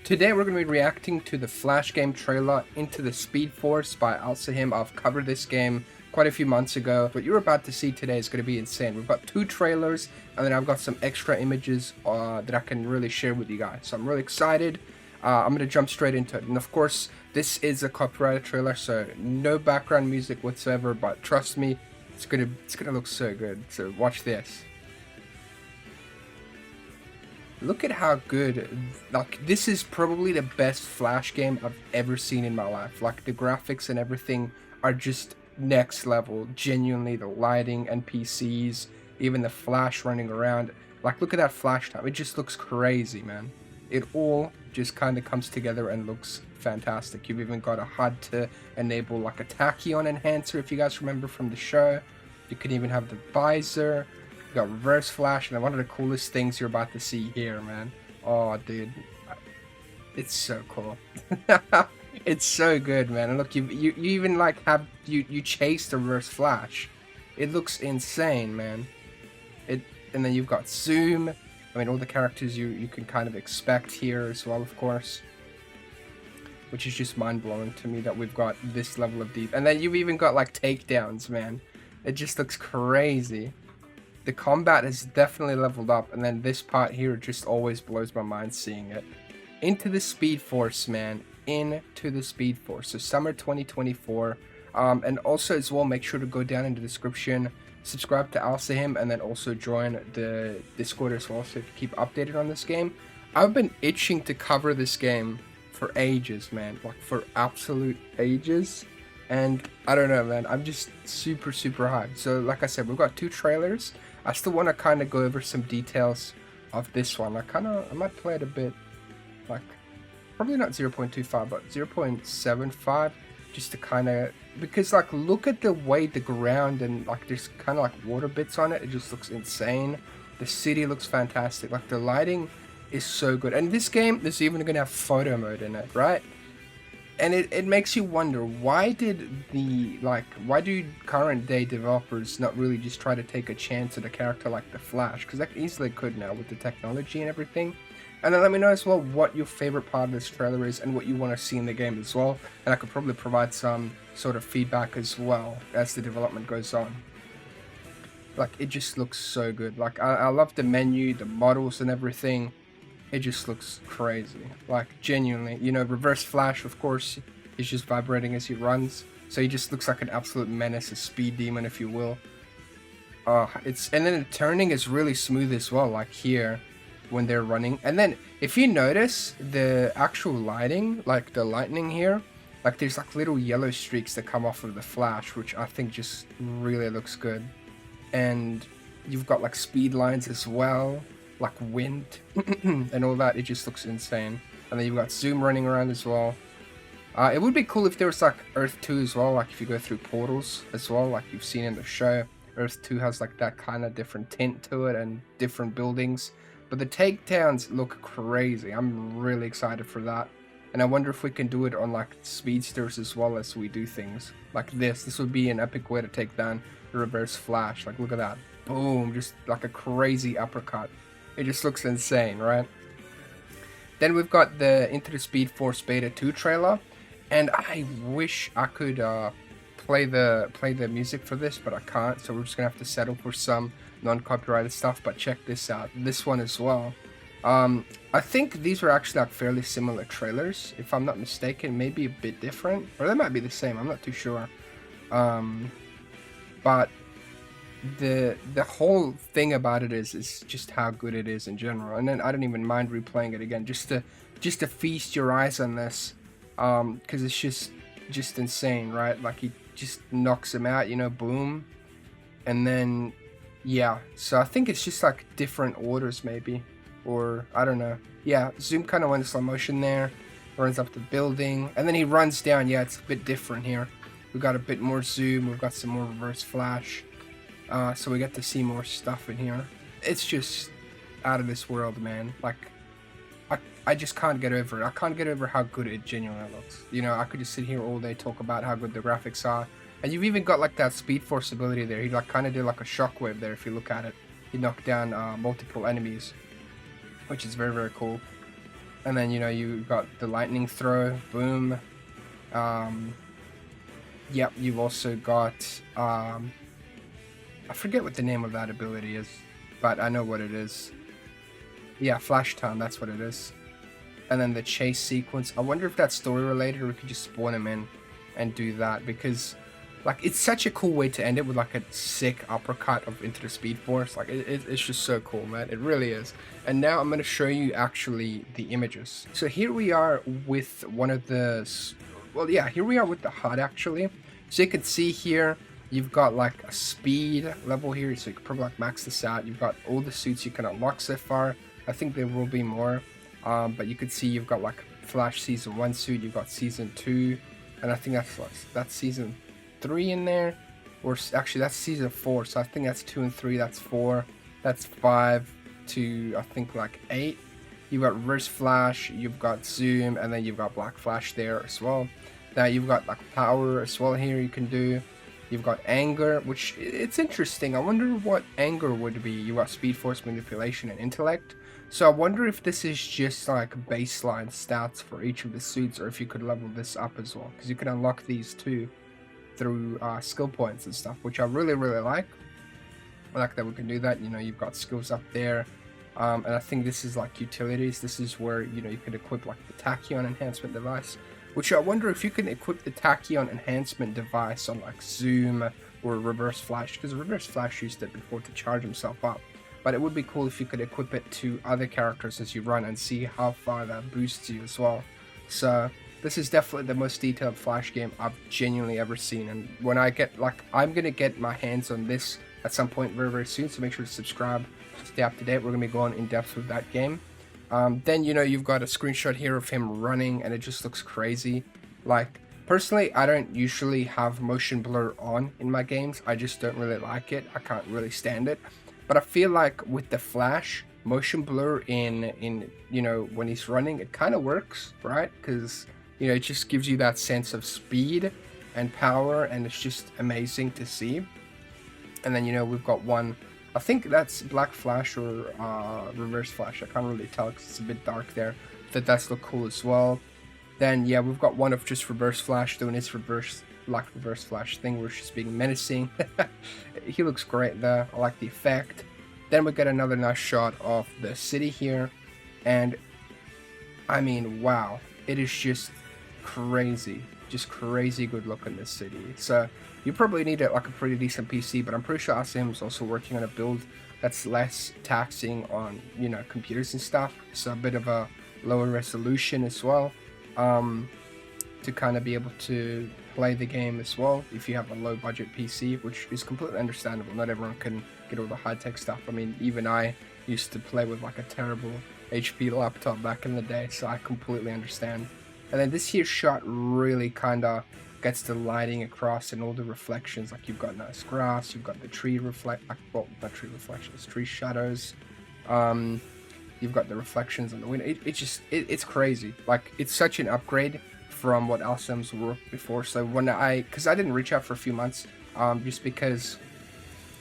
Today we're going to be reacting to the Flash game trailer Into the SpeedForce by Al-Sahim. I've covered this game quite a few months ago. What you're about to see today is going to be insane. We've got 2 trailers and then I've got some extra images that I can really share with you guys. So I'm really excited. I'm going to jump straight into it. And of course, this is a copyrighted trailer, so no background music whatsoever, but trust me, it's gonna look so good. So watch this. Look at how good, like, this is probably the best Flash game I've ever seen in my life. Like, the graphics and everything are just next level. Genuinely, the lighting, NPCs, even the Flash running around. Like, look at that Flashtime. It just looks crazy, man. It all just kind of comes together and looks fantastic. You've even got a HUD to enable, like, a tachyon enhancer, if you guys remember from the show. You can even have the visor. Got reverse flash, and one of the coolest things you're about to see here, man. Oh, dude, it's so cool. It's so good, man. And look, you even like have you chase the reverse flash. It looks insane, man. And then you've got zoom. I mean, all the characters you can kind of expect here as well, of course. Which is just mind-blowing to me that we've got this level of deep. And then you've even got like takedowns, man. It just looks crazy. The combat has definitely leveled up, and then this part here just always blows my mind seeing it. Into the SpeedForce, man. Into the SpeedForce. So summer 2024. And also as well, make sure to go down in the description, subscribe to Al-Sahim, and then also join the Discord as well, so you can keep updated on this game. I've been itching to cover this game for ages, man. Like, for absolute ages. And I don't know, man. I'm just super hyped. So like I said, we've got 2 trailers. I still want to kind of go over some details of this one. I might play it a bit, like, probably not 0.25, but 0.75, just to kind of, because, like, look at the way the ground and, like, there's kind of, like, water bits on it. It just looks insane. The city looks fantastic. Like, the lighting is so good. And this game, there's even going to have photo mode in it, right? And it makes you wonder, why do current day developers not really just try to take a chance at a character like the Flash? Because they easily could now with the technology and everything. And then let me know as well what your favorite part of this trailer is and what you want to see in the game as well. And I could probably provide some sort of feedback as well as the development goes on. Like, it just looks so good. Like, I love the menu, the models and everything. It just looks crazy, like, genuinely. You know, reverse flash, of course, is just vibrating as he runs, so he just looks like an absolute menace, a speed demon, if you will. And then the turning is really smooth as well, like here, when they're running. And then, if you notice, the actual lighting, like the lightning here, like there's like little yellow streaks that come off of the flash, which I think just really looks good. And you've got like speed lines as well, like wind and all that. It just looks insane. And then you've got zoom running around as well. It would be cool if there was like Earth 2 as well, like if you go through portals as well, like you've seen in the show. Earth 2 has like that kind of different tint to it and different buildings, but the takedowns look crazy. I'm really excited for that, and I wonder if we can do it on like speedsters as well as we do things like this would be an epic way to take down the reverse flash. Like, look at that, boom, just like a crazy uppercut. It just looks insane, right? Then we've got the Into the SpeedForce Beta 2 trailer, and I wish I could play the music for this, but I can't, so we're just gonna have to settle for some non-copyrighted stuff. But check this out, this one as well. I think these were actually like fairly similar trailers, if I'm not mistaken, maybe a bit different, or they might be the same, I'm not too sure. But the whole thing about it is just how good it is in general. And then I don't even mind replaying it again just to feast your eyes on this, because it's just insane, right? Like, he just knocks him out, you know, boom. And then yeah, so I think it's just like different orders maybe, or I don't know. Yeah, zoom kind of went in slow motion there, runs up the building, and then he runs down. Yeah, it's a bit different here. We've got a bit more zoom, we've got some more reverse flash. So we get to see more stuff in here. It's just out of this world, man. Like, I just can't get over it. I can't get over how good it genuinely looks. You know, I could just sit here all day, talk about how good the graphics are. And you've even got like that speed force ability there. He like kind of did like a shockwave there if you look at it. He knocked down multiple enemies, which is very cool. And then, you know, you got the lightning throw, boom. Yep, you've also got, I forget what the name of that ability is, but I know what it is. Yeah, Flashtime, that's what it is. And then the chase sequence, I wonder if that's story related, or we could just spawn him in and do that, because like it's such a cool way to end it with like a sick uppercut of Into the SpeedForce. Like it's just so cool, man. It really is. And now I'm going to show you actually the images. So here we are with one of the, well, yeah, here we are with the HUD actually. So you can see here, you've got like a speed level here, so you can probably like max this out. You've got all the suits you can unlock so far. I think there will be more, but you could see you've got like Flash Season 1 suit, you've got Season 2, and I think that's Season 3 in there, or actually that's Season 4, so I think that's 2 and 3, that's 4, that's 5 to I think like 8. You've got Reverse Flash, you've got Zoom, and then you've got Black Flash there as well. Now you've got like Power as well here you can do. You've got Anger, which it's interesting. I wonder what Anger would be. You've got Speed Force, Manipulation, and Intellect. So I wonder if this is just like baseline stats for each of the suits, or if you could level this up as well, because you can unlock these too through skill points and stuff, which I really like. I like that we can do that. You know, you've got skills up there, and I think this is like utilities. This is where, you know, you could equip like the Tachyon enhancement device, which I wonder if you can equip the Tachyon enhancement device on like Zoom or Reverse Flash, because Reverse Flash used it before to charge himself up. But it would be cool if you could equip it to other characters as you run and see how far that boosts you as well. So this is definitely the most detailed Flash game I've genuinely ever seen. And when I get, like, I'm going to get my hands on this at some point very soon. So make sure to subscribe to stay up to date. We're going to be going in depth with that game. Then, you know, you've got a screenshot here of him running, and it just looks crazy. Like, personally, I don't usually have motion blur on in my games. I just don't really like it. I can't really stand it. But I feel like with the Flash, motion blur in you know, when he's running, it kind of works, right? Because, you know, it just gives you that sense of speed and power, and it's just amazing to see. And then, you know, we've got one, I think that's Black Flash or Reverse Flash. I can't really tell because it's a bit dark there. That does look cool as well. Then, yeah, we've got one of just Reverse Flash doing his reverse Flash thing, where she's being menacing. He looks great there. I like the effect. Then we get another nice shot of the city here, and I mean, wow, it is just crazy good look in this city. So you probably need like a pretty decent PC, but I'm pretty sure ASM's also working on a build that's less taxing on, you know, computers and stuff. So a bit of a lower resolution as well, to kind of be able to play the game as well if you have a low budget PC, which is completely understandable. Not everyone can get all the high-tech stuff. I mean, even I used to play with like a terrible HP laptop back in the day, so I completely understand. And then this here shot really kind of gets the lighting across and all the reflections. Like, you've got nice grass, you've got the tree well, not tree reflections, tree shadows. You've got the reflections on the window. It's crazy. Like, it's such an upgrade from what Alsem's worked before. So when because I didn't reach out for a few months, just because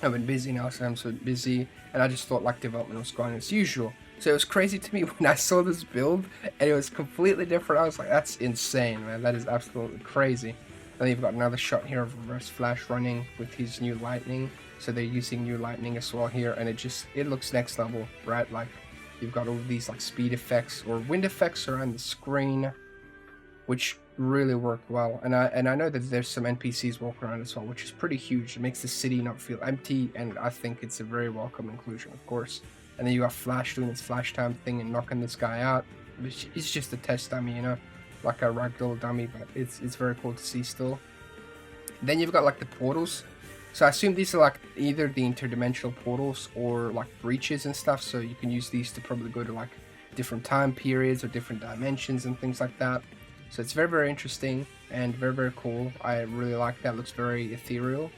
I've been busy now, so I'm so busy, and I just thought like development was going as usual. So it was crazy to me when I saw this build and it was completely different. I was like, that's insane, man. That is absolutely crazy. And then you've got another shot here of Reverse Flash running with his new lightning. So they're using new lightning as well here, and it looks next level, right? Like, you've got all of these like speed effects or wind effects around the screen, which really work well. And I know that there's some NPCs walking around as well, which is pretty huge. It makes the city not feel empty, and I think it's a very welcome inclusion, of course. And then you got Flash doing his Flashtime thing and knocking this guy out. It's just a test dummy, you know, like a ragdoll dummy, but it's very cool to see still. Then you've got like the portals. So I assume these are like either the interdimensional portals or like breaches and stuff. So you can use these to probably go to like different time periods or different dimensions and things like that. So it's very interesting and very cool. I really like that. It looks very ethereal.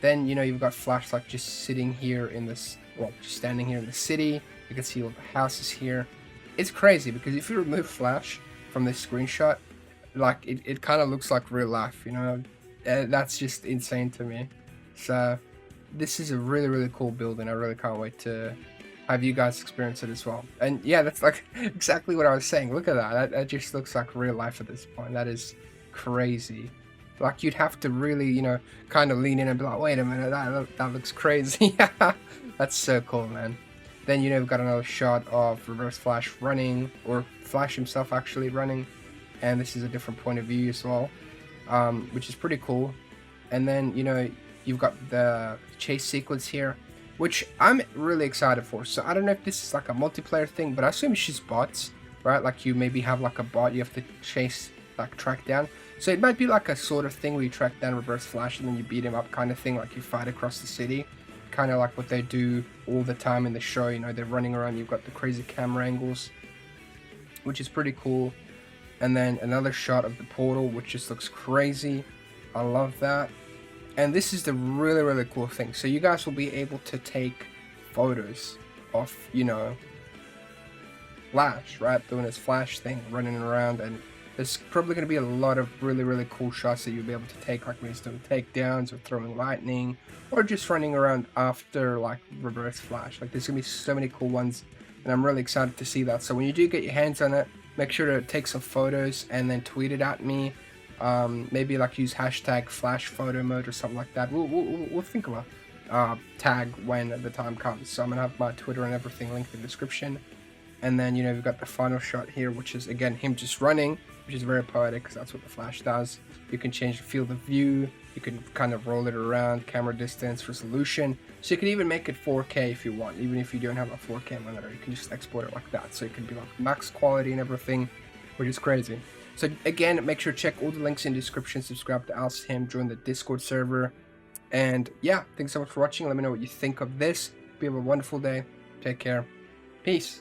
Then, you know, you've got Flash like just sitting here in this, well, just standing here in the city. You can see all the houses here. It's crazy because if you remove Flash from this screenshot, like it kind of looks like real life, you know. That's just insane to me. So this is a really cool build, and I really can't wait to have you guys experienced it as well? And yeah, that's like exactly what I was saying. Look at that. That just looks like real life at this point. That is crazy. Like you'd have to really, kind of lean in and be like, wait a minute, that looks crazy. Yeah, that's so cool, man. Then we've got another shot of Reverse Flash running, or Flash himself actually running, and this is a different point of view as well, which is pretty cool. And then you've got the chase sequence here, which I'm really excited for. So I don't know if this is like a multiplayer thing, but I assume it's just bots, right? Like you maybe have like a bot you have to chase, like track down. So it might be like a sort of thing where you track down Reverse Flash and then you beat him up kind of thing, like you fight across the city. Kind of like what they do all the time in the show, they're running around, you've got the crazy camera angles, which is pretty cool. And then another shot of the portal, which just looks crazy. I love that. And this is the really, really cool thing. So you guys will be able to take photos of, Flash, right? Doing his Flash thing, running around. And there's probably going to be a lot of really, really cool shots that you'll be able to take, like when he's doing takedowns or throwing lightning, or just running around after, like, Reverse Flash. Like, there's going to be so many cool ones, and I'm really excited to see that. So when you do get your hands on it, make sure to take some photos and then tweet it at me. Maybe like use hashtag Flash photo mode or something like that. We'll think of a tag when the time comes. So I'm gonna have my Twitter and everything linked in the description. And then we've got the final shot here, which is again him just running, which is very poetic because that's what the Flash does. You can change the field of view. You can kind of roll it around, camera distance, resolution. So you can even make it 4K if you want, even if you don't have a 4K monitor. You can just export it like that. So it can be like max quality and everything, which is crazy. So again, make sure to check all the links in the description, subscribe to Ask Him, join the Discord server. And yeah, thanks so much for watching. Let me know what you think of this. Hope you have a wonderful day. Take care. Peace.